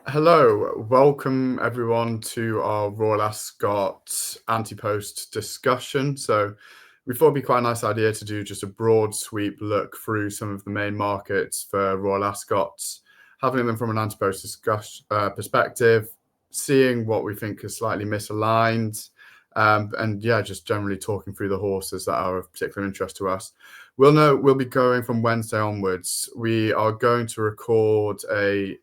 Hello, welcome everyone to our Royal Ascot Antepost discussion. So we thought it'd be quite a nice idea to do just a broad sweep look through some of the main markets for Royal Ascot, having them from an Antepost perspective, seeing what we think is slightly misaligned, and yeah, just generally talking through the horses that are of particular interest to us. We'll be going from Wednesday onwards. We are going to record a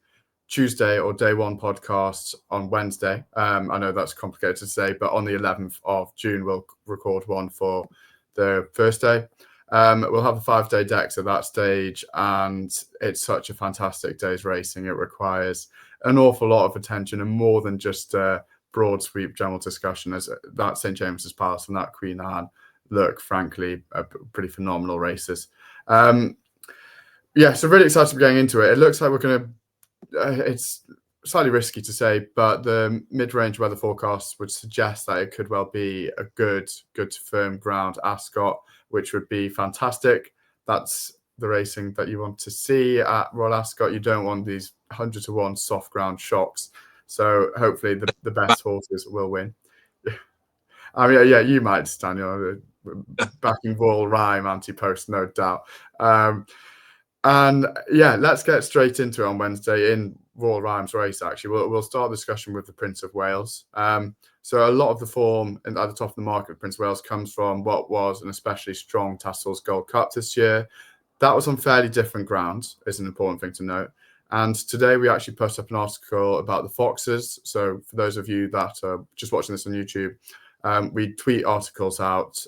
Tuesday or day one podcast on Wednesday. I know that's complicated to say, but on the 11th of June, we'll record one for the first day. We'll have a 5-day deck at that stage, and it's such a fantastic day's racing. It requires an awful lot of attention and more than just a broad sweep general discussion, as that St James's Palace and that Queen Anne look, frankly, pretty phenomenal races. So really excited to be getting into it. It looks like we're going to it's slightly risky to say, but the mid-range weather forecasts would suggest that it could well be a good firm ground Ascot, which would be fantastic. That's the racing that you want to see at Royal Ascot. You don't want these 100-to-1 soft ground shocks. So hopefully the best horses will win. I mean, yeah, you might, Daniel. Backing Royal Rhyme, Antepost, no doubt. And yeah, let's get straight into it on Wednesday in Royal Rhyme's race. Actually, we'll start the discussion with the Prince of Wales. So a lot of the form at the top of the market of Prince of Wales comes from what was an especially strong Tassel's Gold Cup this year. That was on fairly different ground, is an important thing to note. And today we actually put up an article about the Foxes. So for those of you that are just watching this on YouTube, we tweet articles out,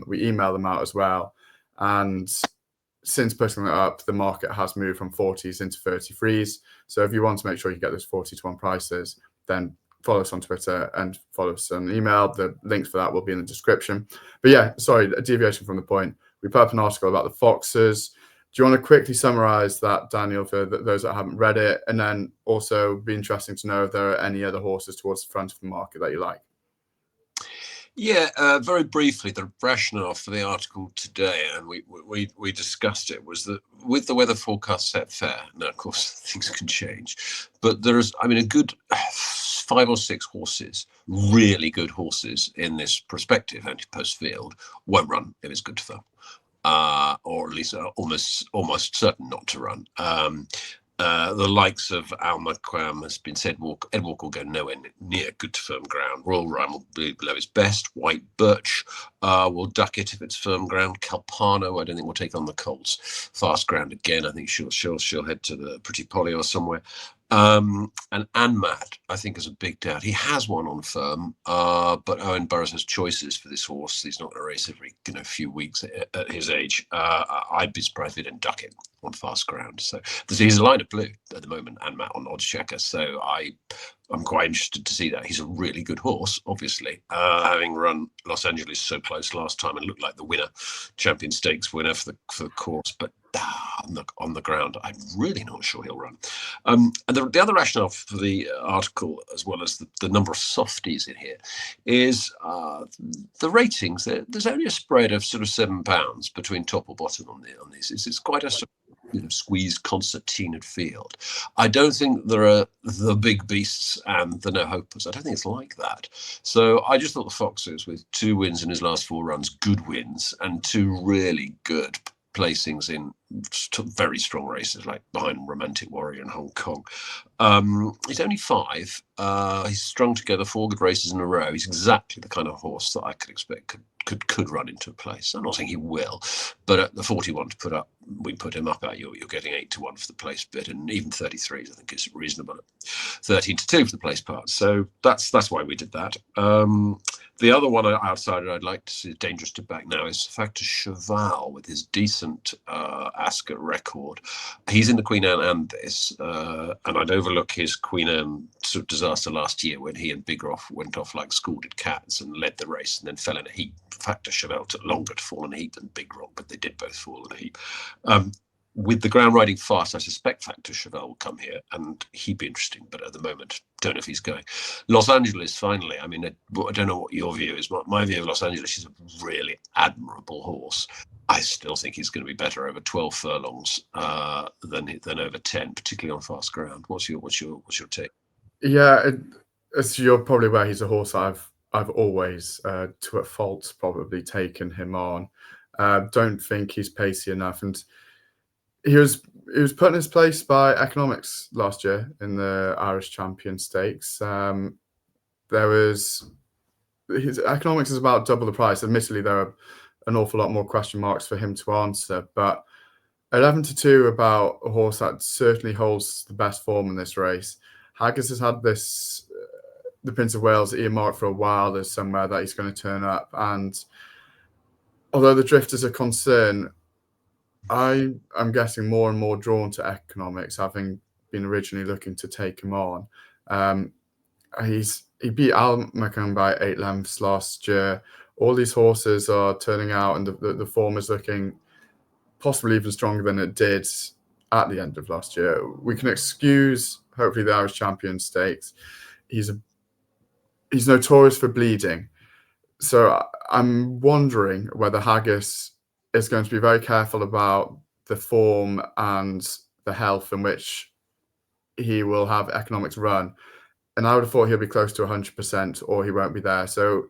we email them out as well, and since putting that up, the market has moved from 40s into 33s. So if you want to make sure you get those 40-to-1 prices, then follow us on Twitter and follow us on email. The links for that will be in the description. But yeah, sorry, a deviation from the point. We put up an article about the Foxes. Do you want to quickly summarize that, Daniel, for those that haven't read it? And then also be interesting to know if there are any other horses towards the front of the market that you like. Yeah, very briefly, the rationale for the article today, and we discussed it, was that with the weather forecast set fair, now of course things can change, but there's, a good 5 or 6 horses, really good horses in this prospective Antepost field, won't run if it's good to them, or at least almost certain not to run. The likes of Almaquam has been said, Ed Walker will go nowhere near good to firm ground. Royal Rhyme will be below its best. White Birch will duck it if it's firm ground. Calpano, I don't think will take on the Colts. Fast ground again, I think she'll head to the Pretty Polly or somewhere. And Anmat, I think, is a big doubt. He has one on firm, but Owen Burrows has choices for this horse. He's not going to race every few weeks at his age. I'd be surprised if he didn't duck it on fast ground. So he's a line of blue at the moment, Anmat on odds checker. So I'm quite interested to see that. He's a really good horse, obviously, having run Los Angeles so close last time and looked like the winner, Champion Stakes winner for the course. But on the ground, I'm really not sure he'll run. And the other rationale for the article, as well as the number of softies in here, is the ratings. There's only a spread of sort of £7 between top or bottom on these. It's quite a sort of squeezed concertinaed field. I don't think there are the big beasts and the no hopers. I don't think it's like that. So I just thought the Foxes, with 2 wins in his last 4 runs, good wins, and 2 really good placings in very strong races like behind Romantic Warrior in Hong Kong. He's only 5. He's strung together 4 good races in a row. He's exactly the kind of horse that I could expect could run into a place. I'm not saying he will, but at the 41 to put up, we put him up at, you're getting 8-to-1 for the place bit, and even 33s I think is reasonable at 13-2 for the place part. So that's why we did that. The other one outside I'd like to see dangerous to back now is Factor Cheval with his decent Ascot record. He's in the Queen Anne and this, and I'd overlook his Queen Anne sort of disaster last year when he and Bigroff went off like scalded cats and led the race and then fell in a heap. Factor Cheval took longer to fall in a heap than Bigroff, but they did both fall in a heap. With the ground riding fast, I suspect Factor Cheval will come here, and he'd be interesting. But at the moment, don't know if he's going. Los Angeles, finally. I don't know what your view is. My view of Los Angeles is a really admirable horse. I still think he's going to be better over 12 furlongs than over 10, particularly on fast ground. What's your take? Yeah, as you're probably aware, he's a horse I've always, to a fault, probably taken him on. Don't think he's pacey enough, and he was he was put in his place by Economics last year in the Irish Champion Stakes. There was his Economics is about double the price. Admittedly, there are an awful lot more question marks for him to answer, but 11-2 about a horse that certainly holds the best form in this race. Haggis has had this, the Prince of Wales earmarked for a while as somewhere that he's going to turn up. And although the drift is a concern, I'm getting more and more drawn to Economics, having been originally looking to take him on. He beat Almacan by 8 lengths last year. All these horses are turning out, and the form is looking possibly even stronger than it did at the end of last year. We can excuse, hopefully, the Irish Champion Stakes. He's notorious for bleeding. So I'm wondering whether Haggis is going to be very careful about the form and the health in which he will have Economics run. And I would have thought he'll be close to 100% or he won't be there. So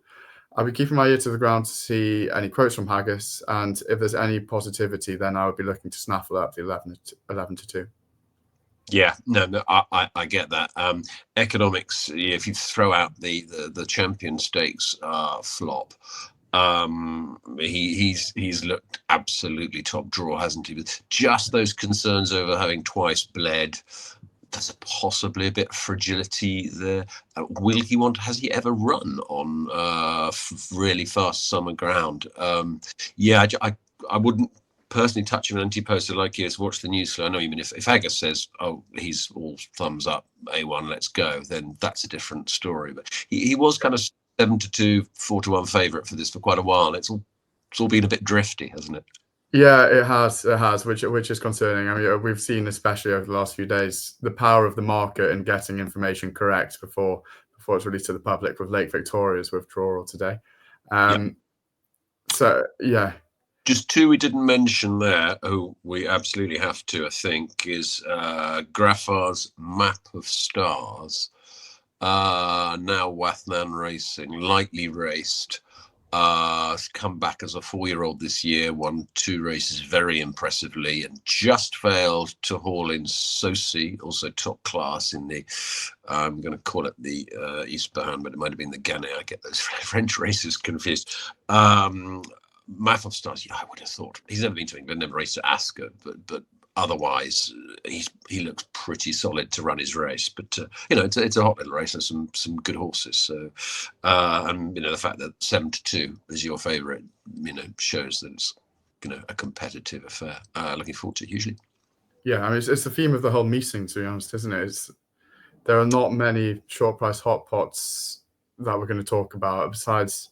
I'll be keeping my ear to the ground to see any quotes from Haggis. And if there's any positivity, then I would be looking to snaffle up the 11-2. Yeah, no, I get that. Economics, if you throw out the Champion Stakes flop, he's looked absolutely top draw, hasn't he? With just those concerns over having twice bled, there's possibly a bit of fragility there. Has he ever run on really fast summer ground? Yeah, I wouldn't personally touch him in Antepost like he is. Watch the news flow. I know, even if Haggis says, "Oh, he's all thumbs up, A1, let's go," then that's a different story. But he was kind of 7-2, 4-1 favourite for this for quite a while. It's all been a bit drifty, hasn't it? Yeah, it has, which is concerning. I mean, we've seen, especially over the last few days, the power of the market in getting information correct before it's released to the public, with Lake Victoria's withdrawal today. So yeah. Just two we didn't mention there, who we absolutely have to, I think, is Graffar's Map of Stars. Now Wathnan Racing, lightly raced. Come back as a 4-year-old this year, won 2 races very impressively, and just failed to haul in Sosi, also top class in the, I'm going to call it the Eastbourne, but it might have been the Gannet. I get those French races confused. Map of Stars, yeah, I would have thought. He's never been to England, never raced at Ascot, but otherwise he looks pretty solid to run his race. But it's a hot little race. There's some good horses. So and the fact that 7-2 is your favourite, shows that it's a competitive affair. Looking forward to it hugely. Yeah, I mean it's the theme of the whole meeting, to be honest, isn't it? There are not many short price hot pots that we're going to talk about. Besides,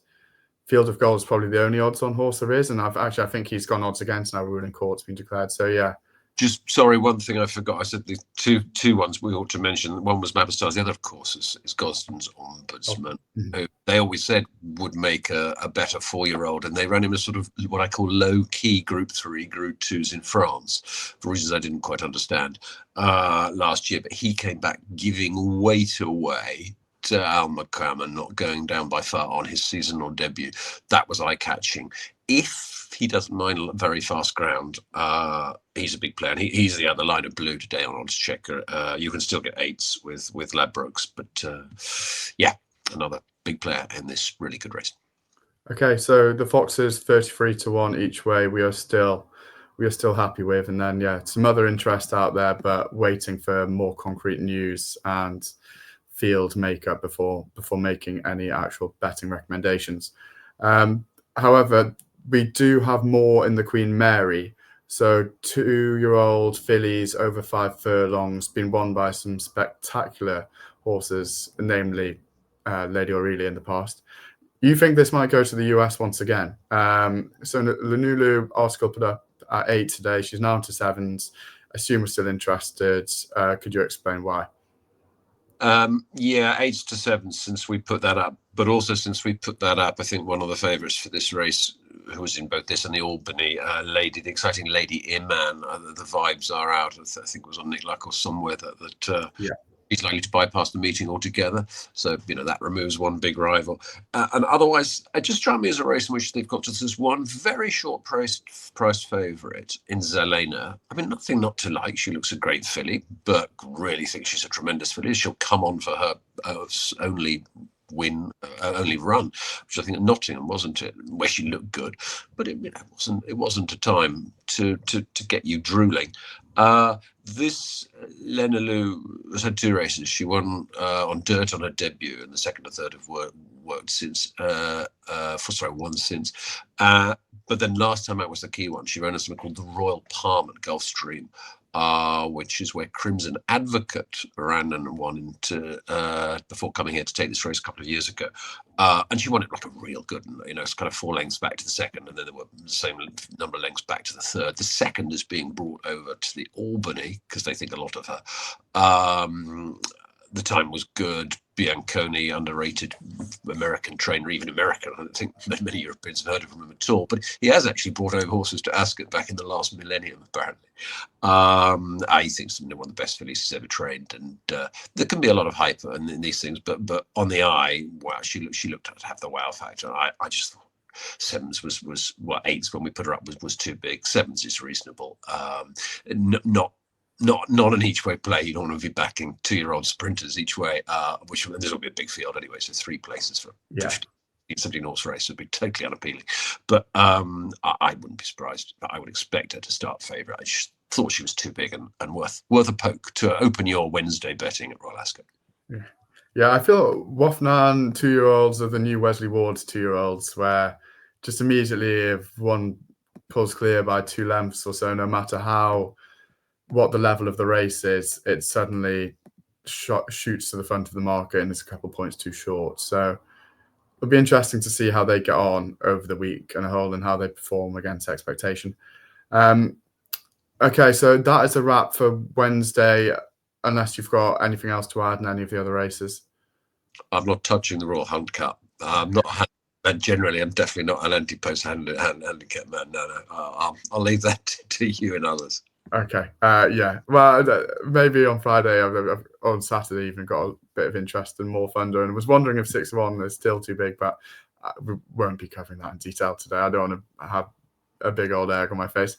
Field of Gold is probably the only odds on horse there is, and I think he's gone odds against now. Ruling Court's been declared. So yeah. Just sorry, one thing I forgot. I said the two ones we ought to mention. One was Map of Stars. The other, of course, is Gosden's Ombudsman, who they always said would make a better 4-year-old, and they ran him as sort of what I call low-key Group 3, Group 2s in France, for reasons I didn't quite understand last year. But he came back giving weight away to Almacan and not going down by far on his seasonal debut. That was eye-catching. If he doesn't mind very fast ground, he's a big player. And he's the other line of blue today on odds checker. You can still get 8s with Ladbrokes, but another big player in this really good race. Okay, so the Foxes 33-1 each way. We are still happy with, and then some other interest out there, but waiting for more concrete news and field makeup before making any actual betting recommendations. However, we do have more in the Queen Mary. So 2-year-old fillies over 5 furlongs, been won by some spectacular horses, namely Lady Aurelia in the past. You think this might go to the US once again? So Lanulu article put up at 8 today. She's now into 7s. I assume we're still interested. Could you explain why? 8s to 7s since we put that up. But also since we put that up, I think one of the favourites for this race, who was in both this and the Albany, the exciting Lady Iman, the vibes are out. I think it was on Nick Luck or somewhere that he's likely to bypass the meeting altogether. So, that removes one big rival. And otherwise, it just struck me as a race in which they've got just this one very short price favourite in Zelena. I mean, nothing not to like. She looks a great filly, but really think she's a tremendous filly. She'll come on for her only run, which I think at Nottingham, wasn't it, where she looked good, but it wasn't a time to get you drooling. This Lena Lou has had 2 races. She won on dirt on her debut, and the second or third have worked since. Won since. But then last time out was the key one. She ran something called the Royal Palm at Gulfstream, which is where Crimson Advocate ran and won into before coming here to take this race a couple of years ago. And she won it like a real good, it's kind of 4 lengths back to the second, and then there were the same number of lengths back to the third. The second is being brought over to the Albany because they think a lot of her. The time was good. Bianconi, underrated American trainer, even American. I don't think many Europeans have heard of him at all, but he has actually brought over horses to Ascot back in the last millennium, apparently. He thinks one of the best fillies he's ever trained, and there can be a lot of hype in these things, but on the eye, wow, she looked to have the wow factor. I just thought Sevens was 8s when we put her up was too big. Sevens is reasonable. Not an each way play. You don't want to be backing 2-year-old sprinters each way, which this will be a big field anyway. So 3 places for 17 horse race would be totally unappealing. But I wouldn't be surprised. I would expect her to start favourite. I just thought she was too big and worth a poke to open your Wednesday betting at Royal Ascot. Yeah, I feel Wafnan 2-year-olds are the new Wesley Ward's 2-year-olds, where just immediately if one pulls clear by 2 lengths or so, no matter what the level of the race is, it suddenly shoots to the front of the market and is a couple of points too short. So it'll be interesting to see how they get on over the week and a whole and how they perform against expectation. Okay, so that is a wrap for Wednesday, unless you've got anything else to add in any of the other races. I'm not touching the Royal Hunt Cup. And generally, I'm definitely not an Antepost handicap man. No. I'll leave that to you and others. Okay. Yeah. Well, maybe on Friday, on Saturday, even got a bit of interest in More Thunder, and was wondering if 6-1 is still too big, but we won't be covering that in detail today. I don't want to have a big old egg on my face.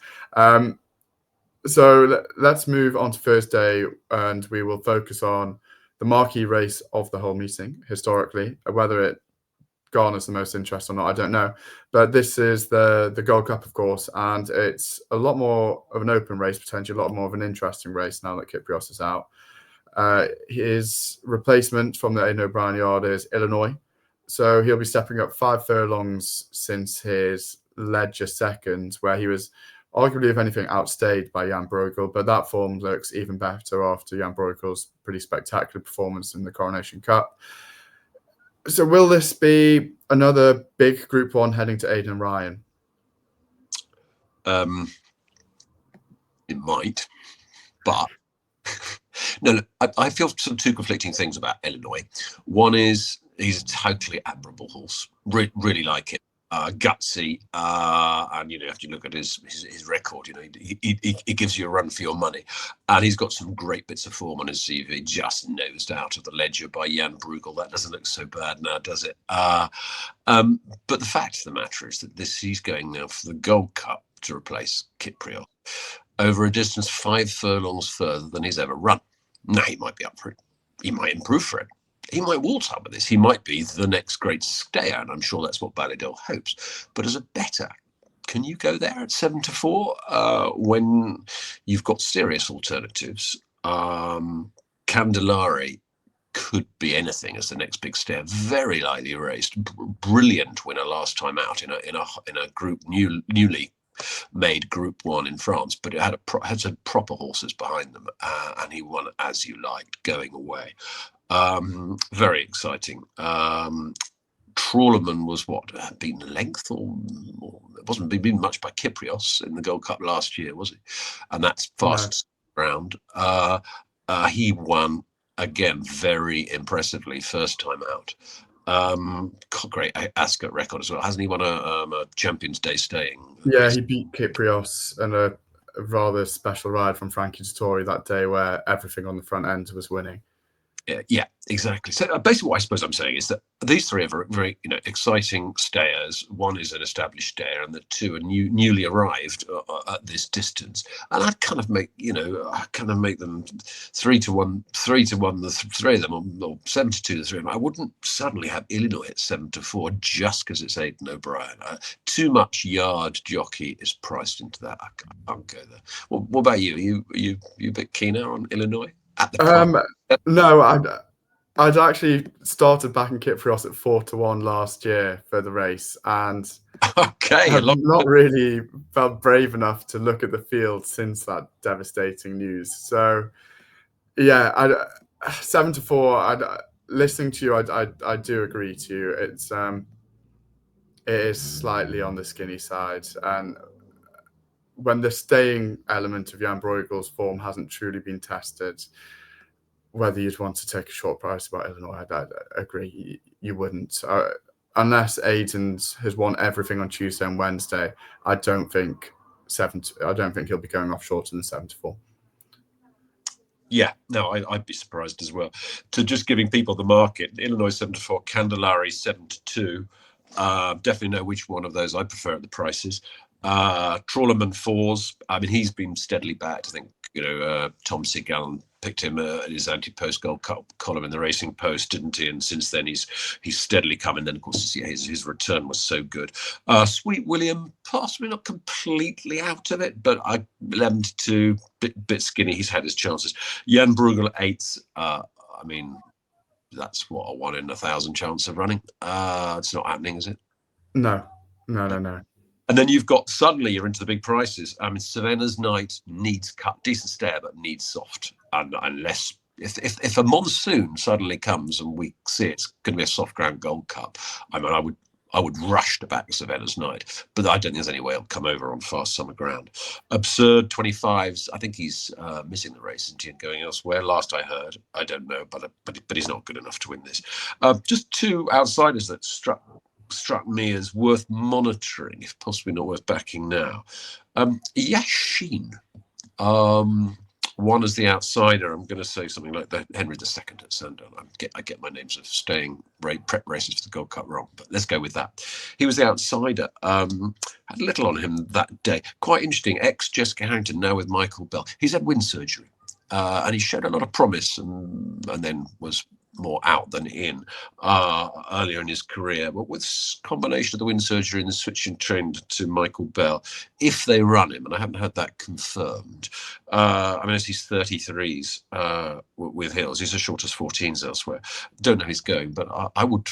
So let's move on to Thursday, and we will focus on the marquee race of the whole meeting historically. Whether it garners the most interest or not, I don't know. But this is the Gold Cup, of course, and it's a lot more of an open race, potentially a lot more of an interesting race now that Kyprios is out. His replacement from the Aidan O'Brien yard is Illinois. So he'll be stepping up 5 furlongs since his Ledger second, where he was arguably, if anything, outstayed by Jan Bruegel, but that form looks even better after Jan Bruegel's pretty spectacular performance in the Coronation Cup. So will this be another big Group 1 heading to Aidan Ryan? It might, but no, I feel some 2 conflicting things about Illinois. One is he's a totally admirable horse. Really like it. Gutsy, and if you look at his record, he gives you a run for your money, and he's got some great bits of form on his CV. Just nosed out of the Ledger by Jan Bruegel. That doesn't look so bad now, does it? But the fact of the matter is that he's going now for the Gold Cup to replace Kyprios over a distance 5 furlongs further than he's ever run. Now he might be up for it. He might improve for it. He might waltz up with this. He might be the next great stayer, and I'm sure that's what Ballydill hopes. But as a bettor, can you go there at 7-4 when you've got serious alternatives? Candelari could be anything as the next big stayer. Very lightly raced, brilliant winner last time out in a group newly made Group 1 in France, but it had some proper horses behind them, and he won as you liked going away. Very exciting. Trawlerman was beaten a length, or it wasn't beaten much by Kyprios in the Gold Cup last year, was he? And that's fast round. He won again very impressively first time out. Great Ascot record as well. Hasn't he won a Champions Day staying? Yeah, he beat Kyprios and a rather special ride from Frankie Dettori that day where everything on the front end was winning. Yeah, exactly. So basically, what I suppose I'm saying is that these three are very, very, exciting stayers. One is an established stayer, and the two are newly arrived at this distance. And I'd kind of make, them 3-1, 3-1, the three of them, or 7-2, the three of them. I wouldn't suddenly have Illinois at 7-4 just because it's Aidan O'Brien. Too much yard jockey is priced into that. I can't go there. What about you? Are you a bit keener on Illinois at the price? No, I'd actually started backing Kyprios at 4-1 last year for the race, and okay, have not really felt brave enough to look at the field since that devastating news. So, yeah, 7-4. Listening to you, I do agree to you. It is slightly on the skinny side, and when the staying element of Jan Bruegel's form hasn't truly been tested, whether you'd want to take a short price about Illinois, I agree. You wouldn't. Unless Aidan's has won everything on Tuesday and Wednesday, I don't think he'll be going off shorter than 7-4. Yeah, no, I'd be surprised as well. To just giving people the market, Illinois 7-4, Candelari 7-2. Definitely know which one of those I prefer at the prices. Trawlerman 4s. I mean, he's been steadily backed. I think Tom Seagallen picked him at his Antepost Gold Cup column in the Racing Post, didn't he? And since then, he's steadily come. And then, of course, his return was so good. Sweet William, possibly not completely out of it, but 11-2, bit skinny. He's had his chances. Jan Bruegel 8s. I mean, that's what a 1 in 1,000 chance of running. It's not happening, is it? No. And then you're into the big prices. I mean, Savannah's Night needs cut, decent stair, but needs soft. And unless if a monsoon suddenly comes and we see it's going to be a soft ground Gold Cup, I mean, I would rush to back Savannah's Night, but I don't think there's any way he'll come over on fast summer ground. Absurd 25s. I think he's missing the race and going elsewhere. Last I heard, I don't know, but he's not good enough to win this. Just two outsiders that struck me as worth monitoring, if possibly not worth backing now. Yashin. One as the outsider. I'm going to say something like that. Henry II at Sandown. I get my names of staying prep races for the Gold Cup wrong, but let's go with that. He was the outsider. Had little on him that day. Quite interesting. Ex-Jessica Harrington, now with Michael Bell. He's had wind surgery, and he showed a lot of promise, and then was more out than in earlier in his career. But with combination of the wind surgery and the switching trend to Michael Bell, if they run him, and I haven't had that confirmed, I mean, as he's 33s with Hills, he's as short as 14s elsewhere. Don't know he's going, but I would,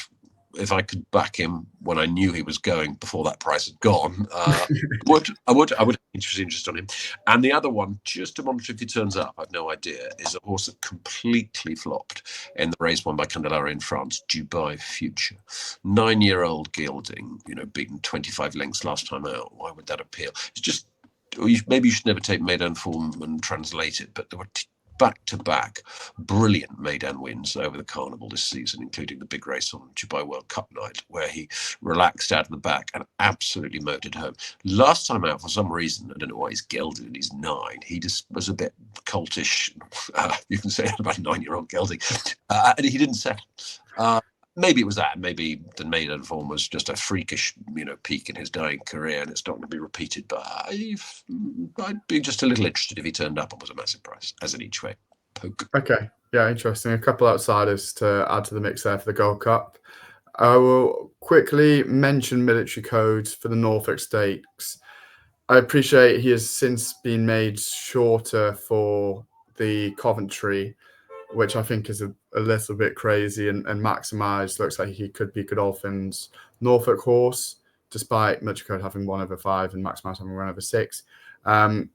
if I could back him when I knew he was going before that price had gone, I would have interest on him. And the other one, just to monitor if he turns up, I've no idea, is a horse that completely flopped in the race won by Candelari in France, Dubai Future. 9-year-old gelding, beaten 25 lengths last time out. Why would that appeal? It's just, maybe you should never take Maidan form and translate it, but there were back-to-back brilliant Maidan wins over the Carnival this season, including the big race on Dubai World Cup night, where he relaxed out of the back and absolutely motored home. Last time out, for some reason, I don't know why he's gelded and he's 9. He just was a bit coltish. You can say that about a 9-year-old gelding. And he didn't settle. Maybe it was that. Maybe the Maidan form was just a freakish, peak in his dying career, and it's not going to be repeated. But I'd be just a little interested if he turned up and was a massive price as an each way poke. Okay, yeah, interesting. A couple outsiders to add to the mix there for the Gold Cup. I will quickly mention military codes for the Norfolk Stakes. I appreciate he has since been made shorter for the Coventry, which I think is a little bit crazy, and maximised. Looks like he could be Godolphin's Norfolk horse, despite military code having 1/5 and maximised having 1/6.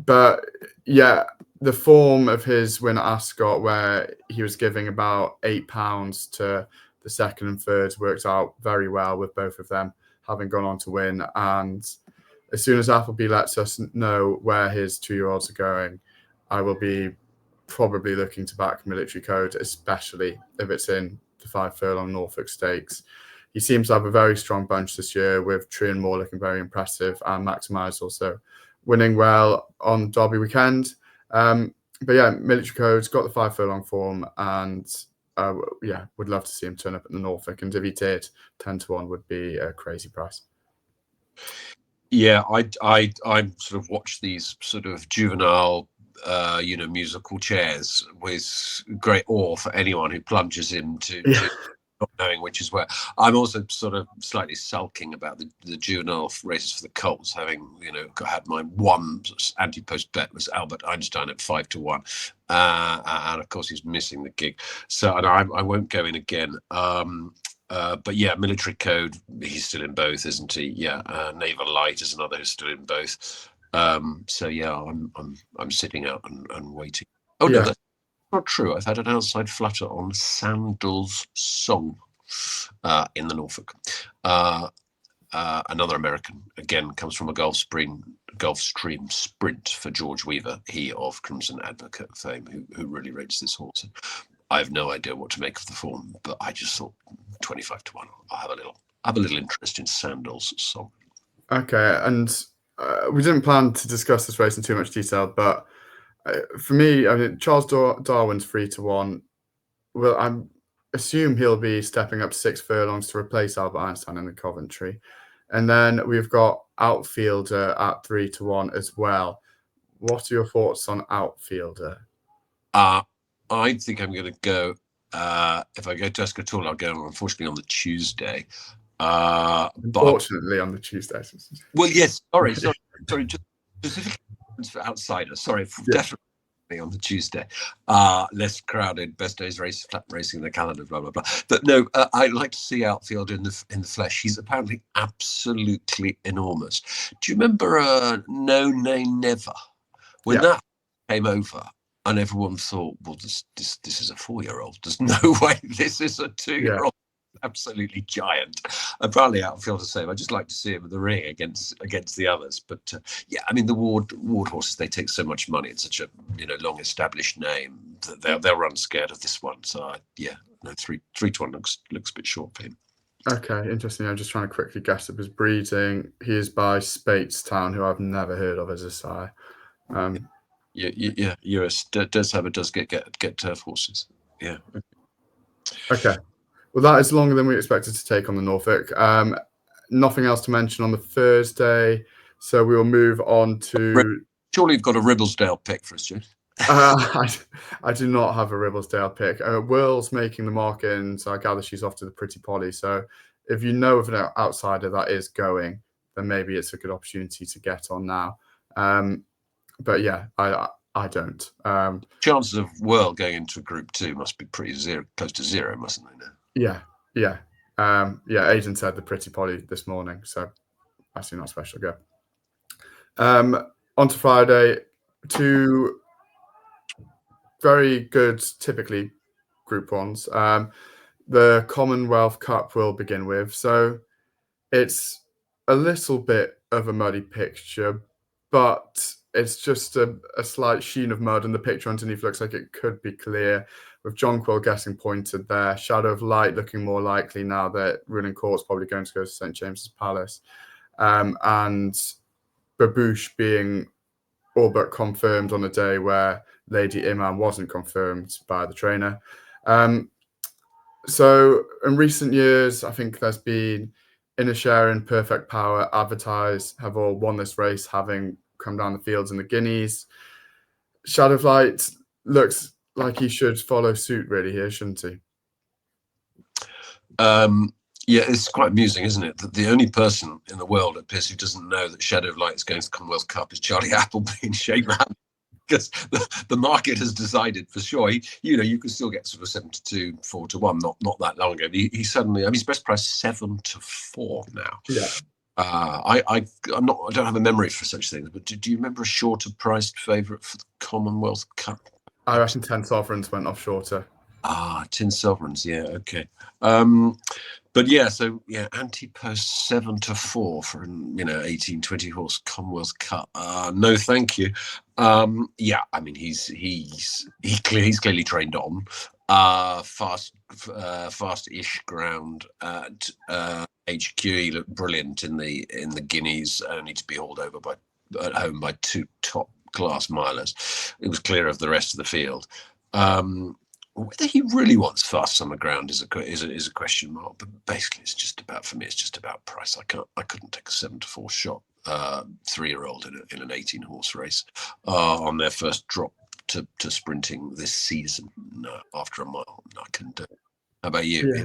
But yeah, the form of his win at Ascot, where he was giving about £8 to the second and third, worked out very well with both of them having gone on to win. And as soon as Appleby lets us know where his 2-year-olds are going, I will be probably looking to back military code, especially if it's in the 5 furlong Norfolk Stakes. He seems to have a very strong bunch this year, with Tree and Moore looking very impressive, and Maximise also winning well on Derby weekend. but yeah, Military Code's got the 5 furlong form, and yeah, would love to see him turn up at the Norfolk. And if he did, 10-1 would be a crazy price. Yeah, I sort of watch these sort of juvenile, musical chairs with great awe for anyone who plunges into not knowing which is where. I'm also sort of slightly sulking about the juvenile races for the Colts, having had my one Antepost bet was Albert Einstein at 5-1, and of course he's missing the gig. So and I won't go in again. But yeah, Military Code, he's still in both, isn't he? Yeah, Naval Light is another who's still in both. So yeah, I'm sitting out and waiting. Oh no, that's not true. I've had an outside flutter on Sandal's Song in the Norfolk. Another American, again, comes from a Gulfstream sprint for George Weaver, he of Crimson Advocate fame, who really rates this horse. I have no idea what to make of the form, but I just thought 25-1. I'll have a little interest in Sandal's Song. Okay, and we didn't plan to discuss this race in too much detail, but for me, I mean, Charles Darwin's 3-1. Well, I assume he'll be stepping up 6 furlongs to replace Albert Einstein in the Coventry. And then we've got Outfielder at 3-1 as well. What are your thoughts on Outfielder? I think I'm going to go. If I go to Escatol, I'll go unfortunately on the Tuesday. Unfortunately, on the Tuesday. Well, yes. Sorry. Just specifically for outsiders. Sorry, definitely on the Tuesday. Less crowded, best days race, flat racing in the calendar, blah blah blah. But no, I'd like to see Outfielder in the flesh. He's apparently absolutely enormous. Do you remember No Nay Never? When that came over, and everyone thought, well, this is a 4-year-old. There's no way this is a 2-year-old. Absolutely giant. Apparently Outfielder same. I just like to see him in the ring against the others. But yeah, I mean the Ward horses, they take so much money. It's such a long established name that they'll run scared of this one. So yeah, no, 3-1 looks a bit short for him. Okay, interesting. I'm just trying to quickly guess up his breeding. He is by Speightstown, who I've never heard of as a sire. Yeah, US does get turf horses. Yeah. Okay. Well, that is longer than we expected to take on the Norfolk. Nothing else to mention on the Thursday, so we will move on to. Surely you've got a Ribblesdale pick for us, Jim. I do not have a Ribblesdale pick. Will's making the mark-in, so I gather she's off to the Pretty Polly. So if you know of an outsider that is going, then maybe it's a good opportunity to get on now. But yeah, I don't. Chances of Whirl going into Group 2 must be close to zero, mustn't they now? Yeah. Aidan said the Pretty Polly this morning, so I assume that's where she'll go. On to Friday, 2 very good, typically Group 1s. The Commonwealth Cup will begin with, so it's a little bit of a muddy picture, but it's just a slight sheen of mud, and the picture underneath looks like it could be clear, with John Quill getting pointed there. Shadow of Light looking more likely now that Ruling Court's probably going to go to St James's Palace. And Babouche being all but confirmed on a day where Lady Iman wasn't confirmed by the trainer. So in recent years, I think there's been Inner Share and Perfect Power Advertise have all won this race, having come down the fields in the Guineas. Shadow of Light looks like he should follow suit really here, shouldn't he? Yeah, it's quite amusing, isn't it? That the only person in the world at Pierce who doesn't know that Shadow of Light is going to the Commonwealth Cup is Charlie Appleby and Shane Mann, because the market has decided for sure. You could still get sort of 7-2, 4-1, not that long ago. He suddenly, I mean, his best price 7-4 now. Yeah. I don't have a memory for such things, but do you remember a shorter priced favourite for the Commonwealth Cup? I reckon 10 Sovereigns went off shorter. 10 Sovereigns, yeah, okay. But yeah, so yeah, Antepost 7-4 for an 18-20 horse Commonwealth Cup. No, thank you. Yeah, I mean he's clearly trained on fast-ish ground at HQ. He looked brilliant in the Guineas, only to be hauled over at home by 2 top class milers. It was clear of the rest of the field. Whether he really wants fast summer ground is a question mark. But basically, it's just about, for me, it's just about price. I couldn't take a 7-4 shot 3-year-old in an 18 horse race on their first drop to sprinting this season after a mile. No, I couldn't do it. How about you? Yeah.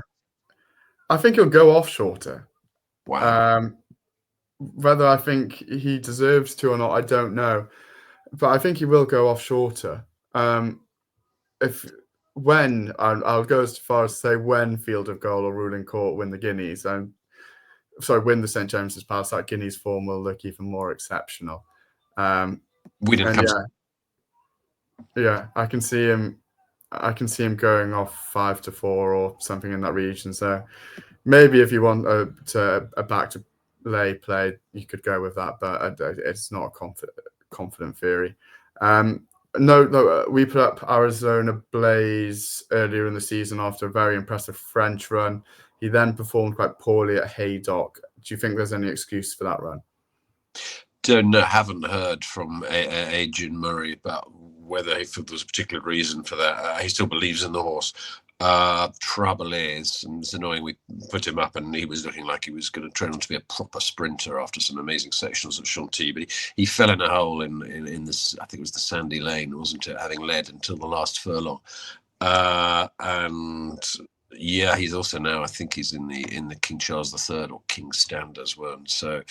I think he'll go off shorter. Wow. Whether I think he deserves to or not, I don't know. But I think he will go off shorter. I'll go as far as to say when Field of Goal or Ruling Court win the Guineas. Win the St James's Palace, that Guineas form will look even more exceptional. We didn't come. Yeah, I can see him going off 5-4 or something in that region. So maybe if you want a back to lay play, you could go with that, but it's not a confident theory. We put up Arizona Blaze earlier in the season after a very impressive French run. He then performed quite poorly at Haydock. Do you think there's any excuse for that run? Haven't heard from Adrian Murray about whether he thought there was a particular reason for that. He still believes in the horse. Trouble is, and it's annoying, we put him up and he was looking like he was going to turn on to be a proper sprinter after some amazing sectionals at Chantilly, but he fell in a hole in this, I think it was the Sandy Lane, wasn't it, having led until the last furlong. And yeah, he's also now, I think he's in the King Charles III or King Standers one. So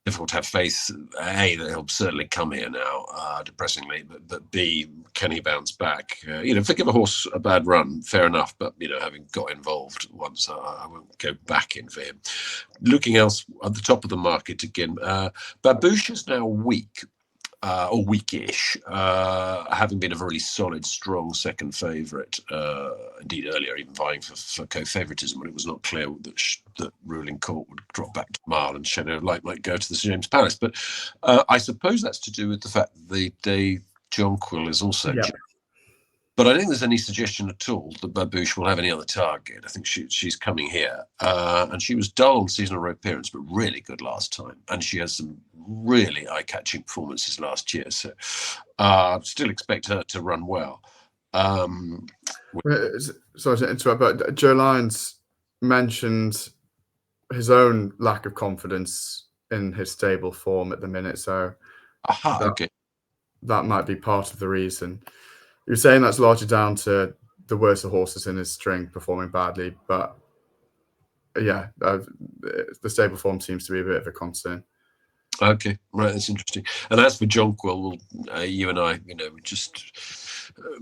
difficult to have faith, A, that he'll certainly come here now, depressingly, but B, can he bounce back? Forgive a horse a bad run, fair enough, but, having got involved once, I won't go back in for him. Looking else at the top of the market again, Babouche is now weak. Or weakish, having been a very solid, strong second favourite, indeed earlier, even vying for co-favouritism when it was not clear that Ruling Court would drop back to Mile and Shadow of Light might go to the St James Palace. But I suppose that's to do with the fact that the day Jonquil is also. Yeah. But I don't think there's any suggestion at all that Babouche will have any other target. I think she's coming here. And she was dull on seasonal road appearance, but really good last time. And she has some really eye-catching performances last year. So still expect her to run well. Sorry to interrupt, but Joe Lyons mentioned his own lack of confidence in his stable form at the minute. So that might be part of the reason. You're saying that's largely down to the worst of horses in his string performing badly, but yeah, the stable form seems to be a bit of a concern. Okay, right, that's interesting. And as for Jonquil, you and I, we just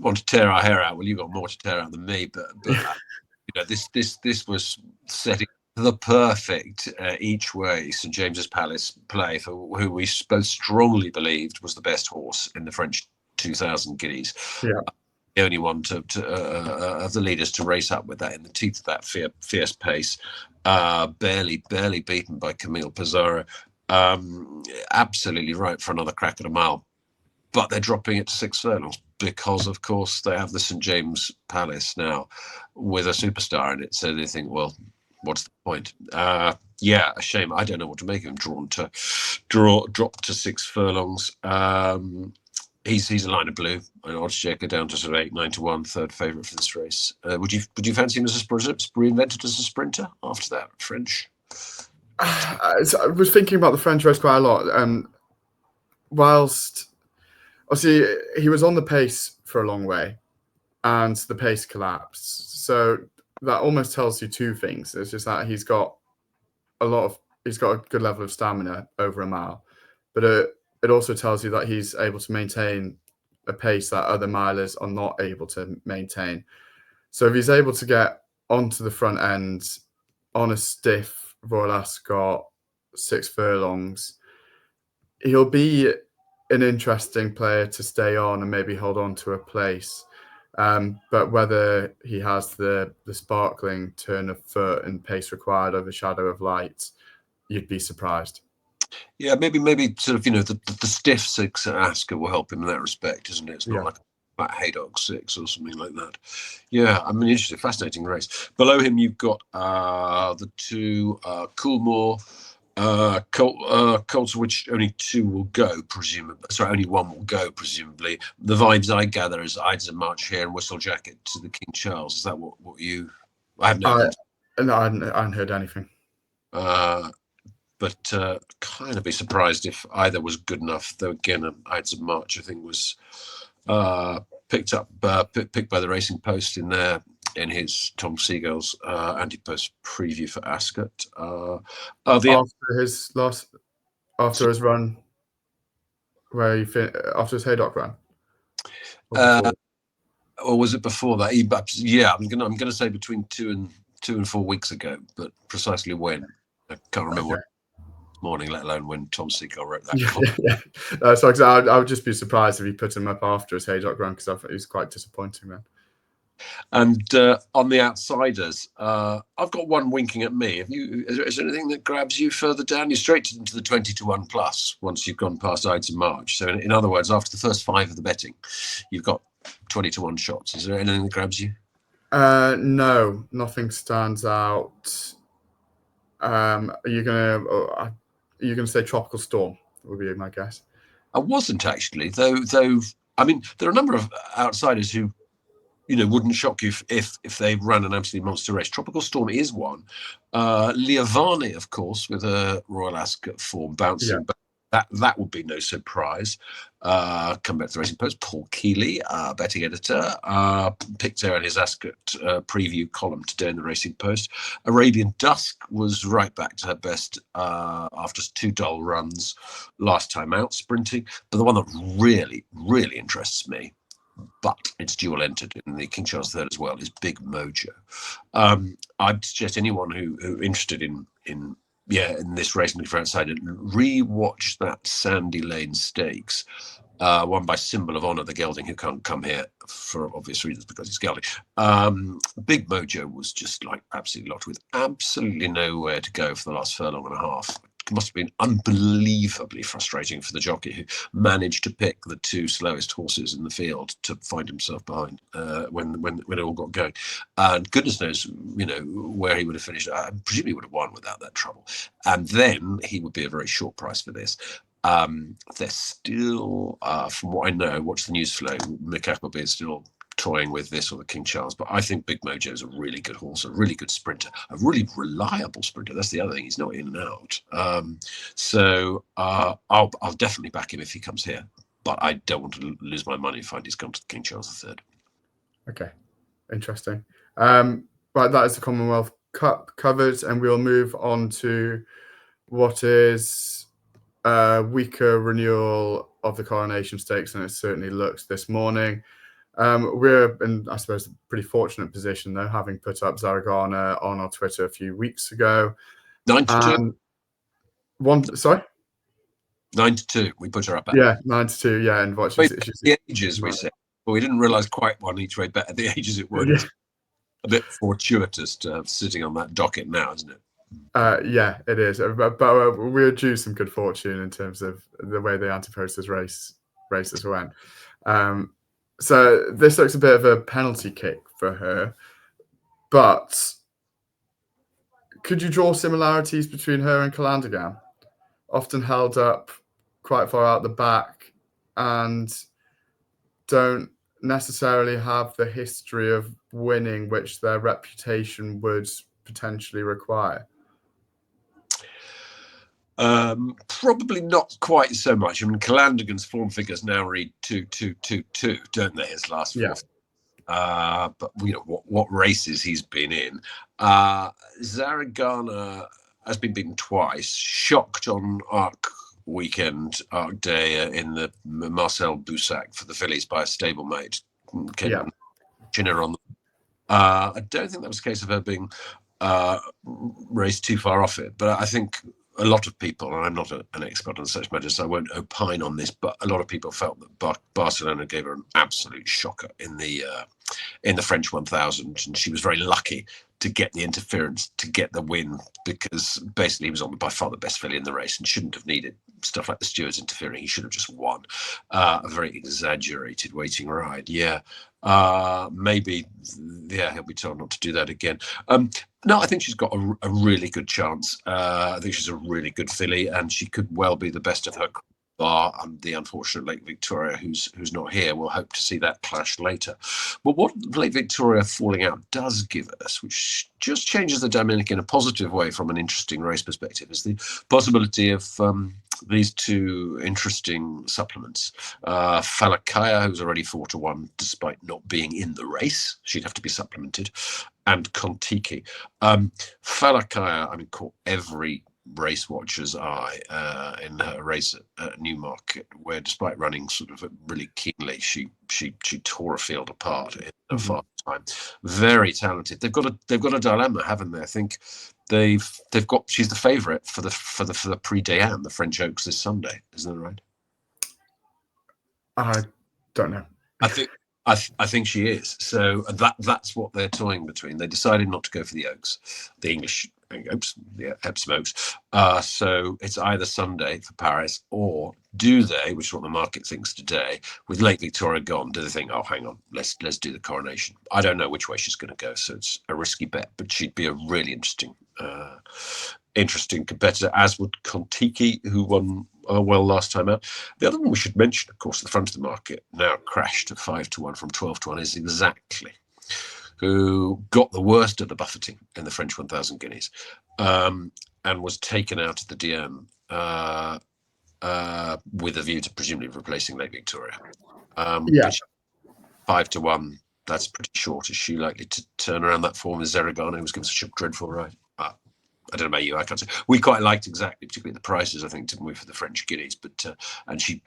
want to tear our hair out. Well, you've got more to tear out than me, but this was setting the perfect each way St James's Palace play for who we both strongly believed was the best horse in the French 2000 Guineas. Yeah. The only one of the leaders to race up with that in the teeth of that fierce pace. Barely beaten by Camille Pizarro. Absolutely right for another crack at a mile. But they're dropping it to 6 furlongs because, of course, they have the St James Palace now with a superstar in it. So they think, well, what's the point? Yeah, a shame. I don't know what to make of him drop to 6 furlongs. He's a line of blue, and odds checker down to sort of 8-9 to 1, third favourite for this race. Would you fancy him as a reinvented as a sprinter after that French? I was thinking about the French race quite a lot. Whilst obviously he was on the pace for a long way, and the pace collapsed. So that almost tells you two things. It's just that he's got a good level of stamina over a mile, but it also tells you that he's able to maintain a pace that other milers are not able to maintain. So if he's able to get onto the front end on a stiff Royal Ascot 6 furlongs, he'll be an interesting player to stay on and maybe hold on to a place. But whether he has the sparkling turn of foot and pace required over Shadow of Light, you'd be surprised. Yeah, maybe sort of, the stiff 6 at Ascot will help him in that respect, isn't it? It's not like a Haydock 6 or something like that. Yeah, I mean, fascinating race. Below him, you've got the two Coolmore Colts, which only two will go, presumably. Sorry, only one will go, presumably. The vibes I gather is Ides of March here and Whistle Jacket to the King Charles. Is that what you? I have no. No, I hadn't heard anything. But kind of be surprised if either was good enough. Though again, Ides of March I think was picked by the Racing Post in his Tom Seagull's Antepost preview for Ascot. After his run, after his Haydock run, or was it before that? I'm gonna say between 2 and 4 weeks ago, but precisely when I can't remember. Okay. What morning, let alone when Tom Seagull wrote that. Yeah. So I would just be surprised if he put him up after his Haydock run, because I thought he was quite disappointing then. And on the outsiders, I've got one winking at me. Is there anything that grabs you further down? You're straight into the 20-1 plus once you've gone past Ides of March. So in other words, after the first 5 of the betting, you've got 20-1 shots. Is there anything that grabs you? No, nothing stands out. Are you gonna say Tropical Storm? Would be my guess. I wasn't actually, though. I mean, there are a number of outsiders who, wouldn't shock you if they run an absolute monster race. Tropical Storm is one. Liavani, of course, with a Royal Ascot form bouncing back. That would be no surprise. Come back to the Racing Post. Paul Keeley, betting editor, picked her in his Ascot preview column today in the Racing Post. Arabian Dusk was right back to her best after 2 dull runs last time out sprinting. But the one that really, really interests me, but it's dual entered in the King Charles III as well, is Big Mojo. I'd suggest anyone who interested in this race looking for outsider, re-watch that Sandy Lane Stakes, won by Symbol of Honour, the gelding who can't come here for obvious reasons because it's gelding. Big Mojo was just like absolutely locked with absolutely nowhere to go for the last furlong and a half. It must have been unbelievably frustrating for the jockey who managed to pick the 2 slowest horses in the field to find himself behind when it all got going. And goodness knows, where he would have finished. I presume he would have won without that trouble. And then he would be a very short price for this. They're still, from what I know, watch the news flow, Mick Appleby is still toying with this or the King Charles, but I think Big Mojo is a really good horse, a really good sprinter, a really reliable sprinter. That's the other thing, he's not in and out. So I'll definitely back him if he comes here, but I don't want to lose my money if he's come to the King Charles III. Okay, interesting. Right, that is the Commonwealth Cup covered, and we'll move on to what is a weaker renewal of the Coronation Stakes, and it certainly looks this morning. We're in, I suppose, a pretty fortunate position, though, having put up Zaragana on our Twitter a few weeks ago. 9-2. 9-2. We put her up at. Yeah, 9-2. Yeah, and what she's the ages we said, but we didn't realise quite one each way better the ages it would. Yeah. A bit fortuitous to sitting on that docket now, isn't it? Yeah, it is. But we're due some good fortune in terms of the way the Antepost races went. So this looks a bit of a penalty kick for her, but could you draw similarities between her and Calandagan? Often held up quite far out the back and don't necessarily have the history of winning which their reputation would potentially require. Probably not quite so much. I mean, Calandagan's form figures now read 2-2-2-2, don't they? His last 4. But what races he's been in. Zaragana has been beaten twice. Shocked on Arc Day in the Marcel Boussac for the fillies by a stablemate. Chinner on. I don't think that was a case of her being raced too far off it, but I think a lot of people, and I'm not an expert on such matters, so I won't opine on this, but a lot of people felt that Barcelona gave her an absolute shocker in the French 1000, and she was very lucky to get the interference, to get the win, because basically he was on by far the best filly in the race and shouldn't have needed stuff like the stewards interfering. He should have just won. A very exaggerated waiting ride. Yeah. Maybe, yeah, he'll be told not to do that again. No, I think she's got a really good chance. I think she's a really good filly, and she could well be the best of her bar the unfortunate Lake Victoria, who's not here. We'll hope to see that clash later. But what Lake Victoria falling out does give us, which just changes the dynamic in a positive way from an interesting race perspective, is the possibility of these two interesting supplements. Falakaya, who's already 4-1 despite not being in the race, she'd have to be supplemented, and Kontiki. Falakaya, I mean, caught every race watcher's eye in her race at Newmarket, where despite running sort of really keenly, she tore a field apart in a fast time. Very talented. They've got a dilemma, haven't they? I think they've got, she's the favourite for the Prix d'Anne, the French Oaks, this Sunday. Isn't that right? I don't know. I think she is. So that's what they're toying between. They decided not to go for the Oaks, the English Oaks, the Epsom Oaks. So it's either Sunday for Paris, or do they, which is what the market thinks today, with Lake Victoria gone, do they think, oh, hang on, let's do the Coronation? I don't know which way she's going to go, so it's a risky bet, but she'd be a really interesting competitor, as would Kontiki, who won well last time out. The other one we should mention, of course, the front of the market, now crashed to 5-1 from 12-1, is Exactly, who got the worst of the buffeting in the French 1000 guineas, and was taken out of the DM with a view to presumably replacing Lake Victoria. Yeah. 5-1, that's pretty short. Is she likely to turn around that form as Zerigano, who was given such a dreadful ride? I don't know about you. I can't say. We quite liked Exactly, particularly the prices, I think, didn't we, for the French guineas? But and she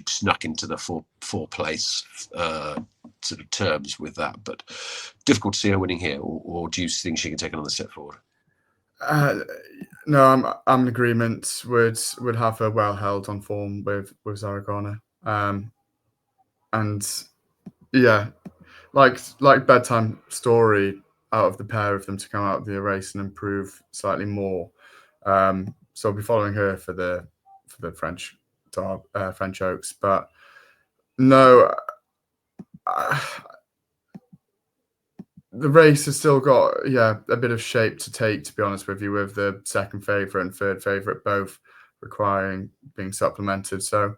snuck into the four place sort of terms with that. But difficult to see her winning here. Or do you think she can take another step forward? No, I'm in agreement. Would have her well held on form with Zaragoza. And yeah, like Bedtime Story, out of the pair of them to come out of the race and improve slightly more. So I'll be following her for the French Oaks. But no, the race has still got a bit of shape to take, to be honest with you, with the second favourite and third favourite both requiring being supplemented. So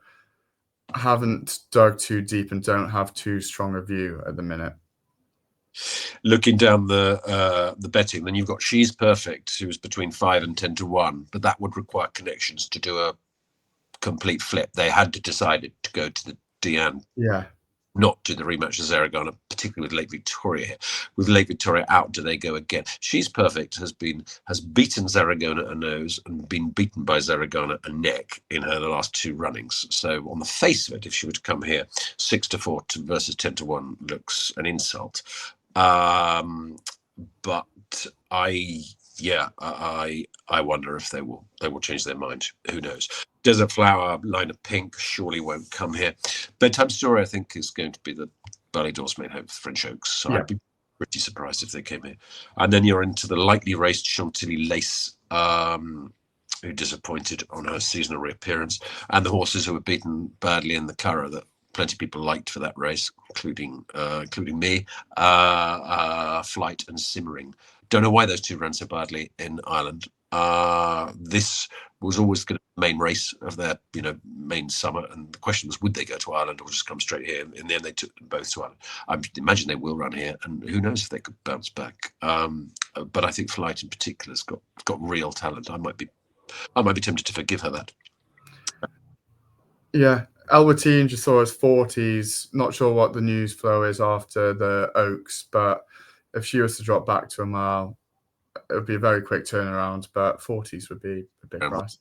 I haven't dug too deep and don't have too strong a view at the minute. Looking down the betting, then you've got She's Perfect, who was between 5 and 10-1, but that would require connections to do a complete flip. They had to decide to go to the Diane, not to the rematch of Zaragoza, particularly with Lake Victoria here. With Lake Victoria out, do they go again? She's Perfect has beaten Zaragoza a nose and been beaten by Zaragoza a neck in her last two runnings. So on the face of it, if she were to come here, 6-4 versus 10-1 looks an insult. But I wonder if they will change their mind. Who knows? Desert Flower, Line of Pink, surely won't come here. Bedtime Story, I think, is going to be the Ballydore's main hope for French Oaks. So I'd be pretty surprised if they came here. And then you're into the lightly raced Chantilly Lace, who disappointed on her seasonal reappearance, and the horses who were beaten badly in the Curragh that plenty of people liked for that race, including me, Flight and Simmering. Don't know why those two ran so badly in Ireland. This was always going to be the main race of their, main summer, and the question was, would they go to Ireland or just come straight here? In the end, they took them both to Ireland. I imagine they will run here, and who knows if they could bounce back. But I think Flight in particular has got real talent. I might be tempted to forgive her that. Yeah. Albertine just saw his 40s. Not sure what the news flow is after the Oaks, but if she was to drop back to a mile, it would be a very quick turnaround. But 40s would be a big price.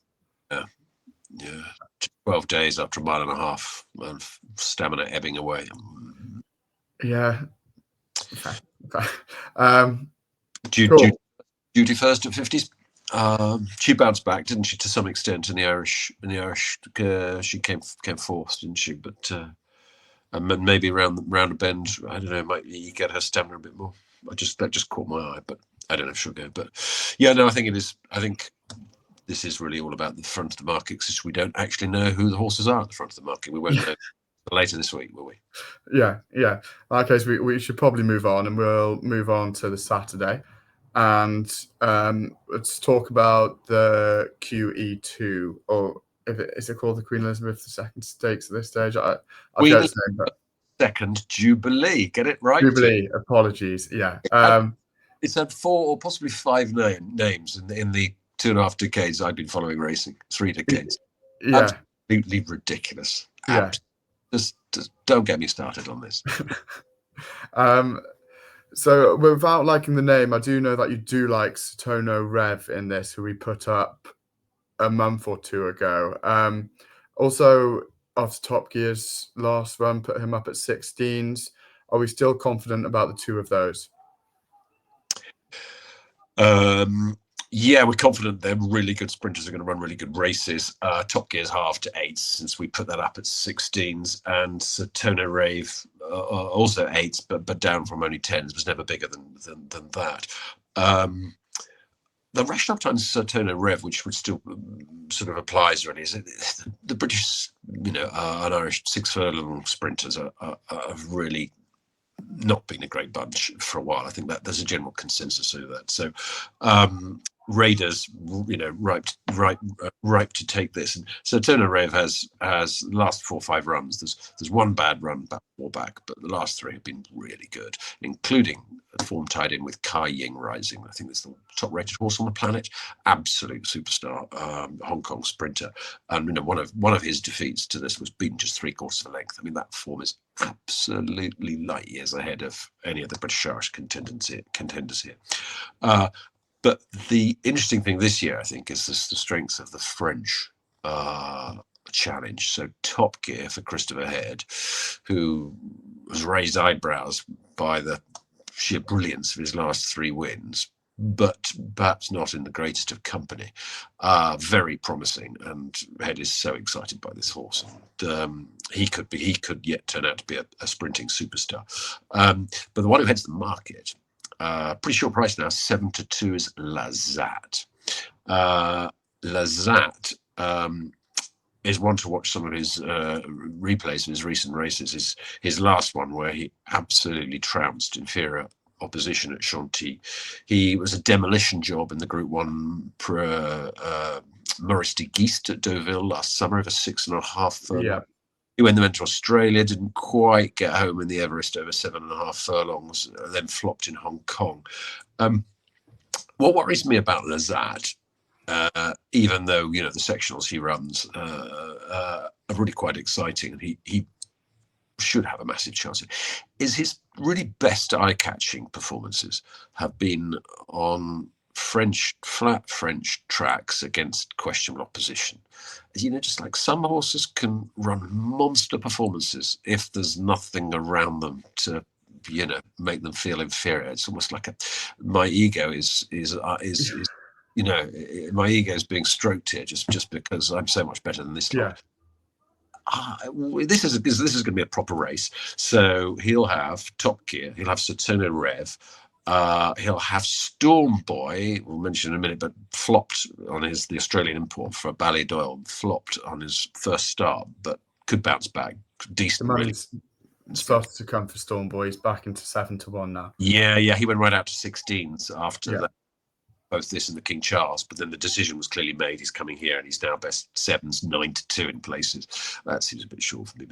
Yeah. 12 days after a mile and a half, and stamina ebbing away. Yeah. Duty first at 50s. She bounced back, didn't she, to some extent in the Irish? She came fourth, didn't she? But and maybe around a bend, I don't know, might you get her stamina a bit more. That just caught my eye, but I don't know if she'll go. But yeah, no, I think it is. I think this is really all about the front of the market, because we don't actually know who the horses are at the front of the market. We won't know later this week, will we? Yeah. In that case, we should probably move on, and we'll move on to the Saturday. And let's talk about the QE2, or is it called the Queen Elizabeth II Stakes at this stage? I forget its name, but Second Jubilee. Get it right? Jubilee. Apologies. Yeah. It's had 4 or possibly 5 names in the 2.5 decades I've been following racing. 3 decades. Yeah. Absolutely ridiculous. Yeah. Just don't get me started on this. So without liking the name, I do know that you do like Satono Rev in this, who we put up a month or 2 ago. Also, after Top Gear's last run, put him up at 16s. Are we still confident about the 2 of those? Yeah, we're confident they're really good sprinters, are going to run really good races. Top Gear's half to 8s since we put that up at 16s, and Satono Rave also 8s, but down from only 10s. Was never bigger than that. The rational times Satono Rev, which would still sort of applies really, is the British, and Irish 6 furlong sprinters have really not been a great bunch for a while. I think that there's a general consensus of that. So Raiders, ripe to take this. And so Turner Rev has the last 4 or 5 runs. There's one bad run back, but the last 3 have been really good, including a form tied in with Kai Ying Rising. I think that's the top-rated horse on the planet. Absolute superstar, Hong Kong sprinter. And one of his defeats to this was beaten just 3/4 of a length. I mean, that form is absolutely light years ahead of any of the British Irish contenders here. But the interesting thing this year, I think, is the strength of the French challenge. So Top Gear for Christopher Head, who has raised eyebrows by the sheer brilliance of his last 3 wins, but perhaps not in the greatest of company. Very promising, and Head is so excited by this horse. And, he could yet turn out to be a sprinting superstar. But the one who heads the market, pretty short price now, 7-2, is Lazat. Lazat is one to watch some of his replays of his recent races. His last one, where he absolutely trounced inferior opposition at Chantilly. He was a demolition job in the Group 1 Maurice de Geest at Deauville last summer over 6.5 furlongs. Yeah. He went to Australia, didn't quite get home in the Everest over 7.5 furlongs, then flopped in Hong Kong. What worries me about Lazat, even though the sectionals he runs are really quite exciting, and he should have a massive chance, is his really best eye-catching performances have been on flat French tracks against questionable opposition. Just like some horses can run monster performances if there's nothing around them to make them feel inferior. It's almost like my ego is my ego is being stroked here just because I'm so much better than this lot. This is going to be a proper race. So he'll have Top Gear, he'll have Satono Rev, he'll have Storm Boy, we'll mention in a minute, but flopped on the Australian import for Ballydoyle, flopped on his first start, but could bounce back. Decent, The really. Started to come for Storm Boy. He's back into 7-1 now. Yeah, he went right out to 16s after that. Both this and the King Charles, but then the decision was clearly made. He's coming here, and he's now best 7s, 9-2 in places. That seems a bit short for me,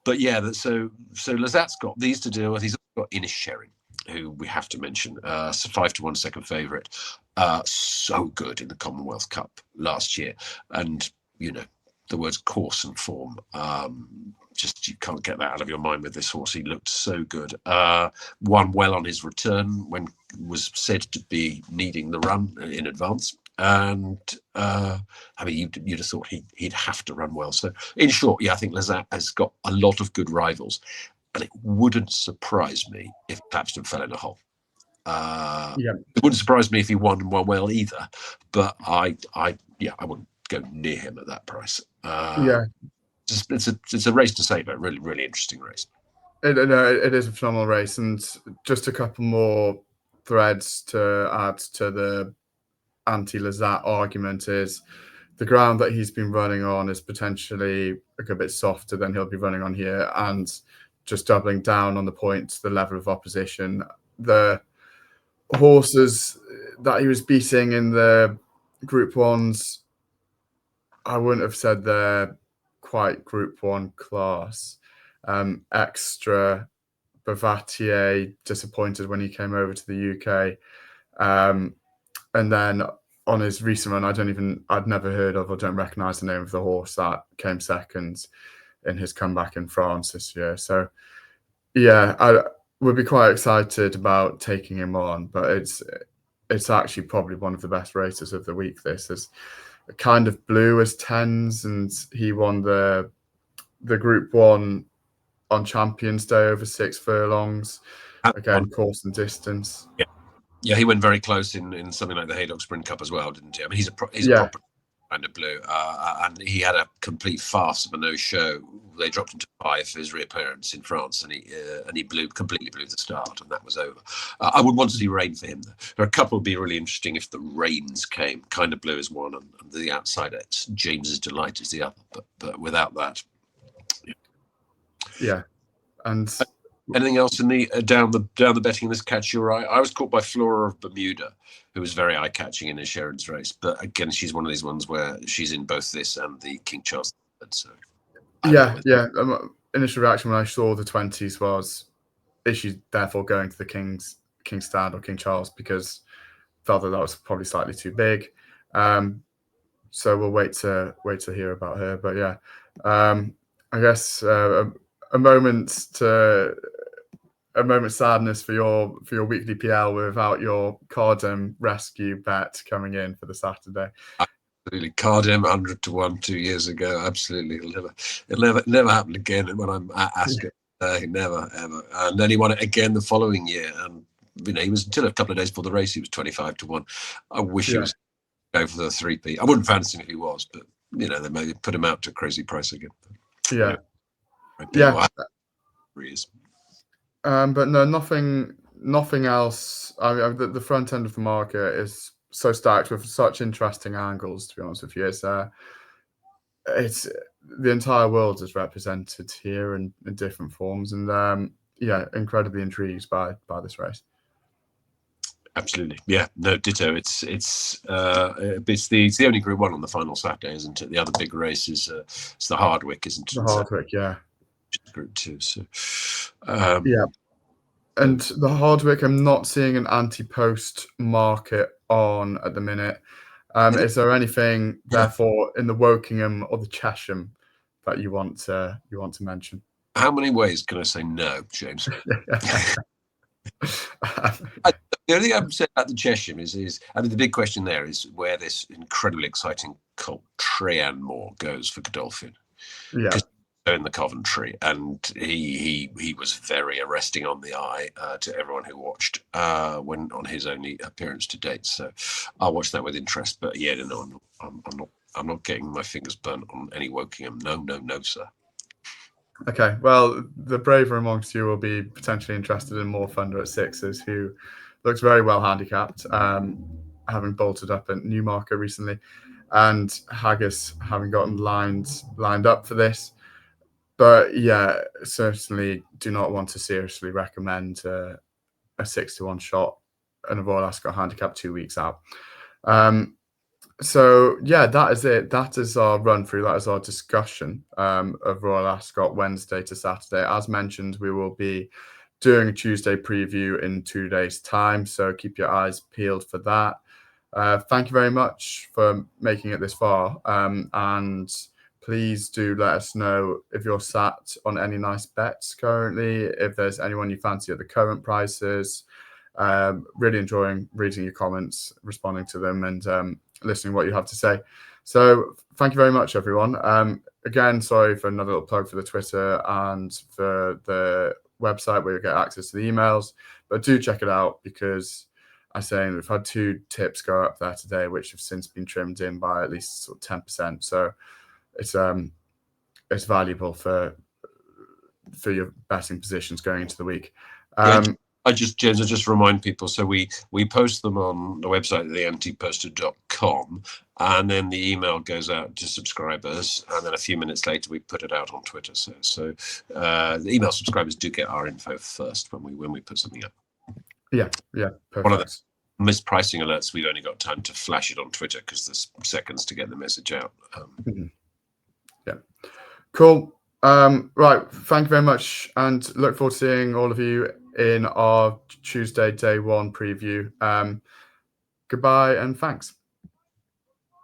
but yeah. So Lazat's got these to deal with. He's got Inisherin, who we have to mention, 5-1 second favourite, so good in the Commonwealth Cup last year, and the words course and form. Just you can't get that out of your mind with this horse. He looked so good. Won well on his return when was said to be needing the run in advance. And you'd have thought he'd have to run well. So in short, I think Lazat has got a lot of good rivals, and it wouldn't surprise me if Clapston fell in a hole. It wouldn't surprise me if he won well either, but I wouldn't go near him at that price. It's a race to savour. Really, really interesting race. It is a phenomenal race, and just a couple more threads to add to the anti-Lazat argument is the ground that he's been running on is potentially a good bit softer than he'll be running on here, and just doubling down on the points, the level of opposition, the horses that he was beating in the Group 1s, I wouldn't have said they're quite Group 1 class. Extra, Bavatier, disappointed when he came over to the UK. And then on his recent run, I'd never heard of or don't recognise the name of the horse that came second in his comeback in France this year. So, yeah, I would be quite excited about taking him on, but it's actually probably one of the best races of the week. This is kind of blue as 10s, and he won the Group 1 on Champions Day over 6 furlongs. Again, course and distance. Yeah, he went very close in something like the Haydock Sprint Cup as well, didn't he? I mean, he's a proper kind of blue, and he had a complete farce of a no-show. They dropped him to 5 for his reappearance in France, and he completely blew the start, and that was over. I would want to see rain for him. There are a couple would be really interesting if the rains came. Kind of Blue is one, and the outside James's Delight is the other. But without that, yeah. And anything else in the down the betting in this catch your eye? I was caught by Flora of Bermuda, who was very eye-catching in Sharon's race. But again, she's one of these ones where she's in both this and the King Charles III. So yeah. Initial reaction when I saw the 20s was, is she therefore going to the King's Stand or King Charles? Because felt that was probably slightly too big. So we'll wait to hear about her. But yeah, I guess a moment's sadness for your weekly PL without your Cardam rescue bet coming in for the Saturday. Absolutely, Cardam 100 to 1 2 years ago. Absolutely, it'll never happen again when I'm at Ascot. Never ever. And then he won it again the following year, and he was until a couple of days before the race. He was 25 to 1. I wish he was going for the 3P. I wouldn't fancy him if he was, but they may put him out to a crazy price again. Yeah. But no, nothing else. I mean, the front end of the market is so stacked with such interesting angles. To be honest with you, it's the entire world is represented here in different forms, and incredibly intrigued by this race. Absolutely, yeah, no, ditto. It's the only Group 1 on the final Saturday, isn't it? The other big race is it's the Hardwick, isn't it? The Hardwick, yeah. Group 2. So, yeah. And the Hardwick, I'm not seeing an Antepost market on at the minute. Is there anything, therefore, in the Wokingham or the Chesham that you want to mention? How many ways can I say no, James? The only thing I've said about the Chesham is I mean, the big question there is where this incredibly exciting colt Treanmore goes for Godolphin. Yeah. In the Coventry, and he was very arresting on the eye to everyone who watched when on his only appearance to date. So I'll watch that with interest. But yeah, no, I'm not getting my fingers burnt on any Wokingham. No, sir. Okay, well, the braver amongst you will be potentially interested in more Thunder at 6s, who looks very well handicapped, having bolted up at Newmarket recently, and Haggis having gotten lined up for this. But yeah, certainly do not want to seriously recommend a 6 to 1 shot and a Royal Ascot handicap 2 weeks out. So yeah, that is it. That is our run through. That is our discussion of Royal Ascot Wednesday to Saturday. As mentioned, we will be doing a Tuesday preview in 2 days' time. So keep your eyes peeled for that. Thank you very much for making it this far. And please do let us know if you're sat on any nice bets currently, if there's anyone you fancy at the current prices. Really enjoying reading your comments, responding to them, and listening to what you have to say. So thank you very much, everyone. Again, sorry for another little plug for the Twitter and for the website where you get access to the emails, but do check it out because we've had 2 tips go up there today, which have since been trimmed in by at least sort of 10%. So it's valuable for your betting positions going into the week. James, I just remind people. So we post them on the website, theanteposter.com, and then the email goes out to subscribers, and then a few minutes later we put it out on Twitter. So the email subscribers do get our info first when we put something up. Yeah, perfect. One of the mispricing alerts, we've only got time to flash it on Twitter because there's seconds to get the message out. Yeah, cool. Right, thank you very much, and look forward to seeing all of you in our Tuesday day one preview. Goodbye and thanks.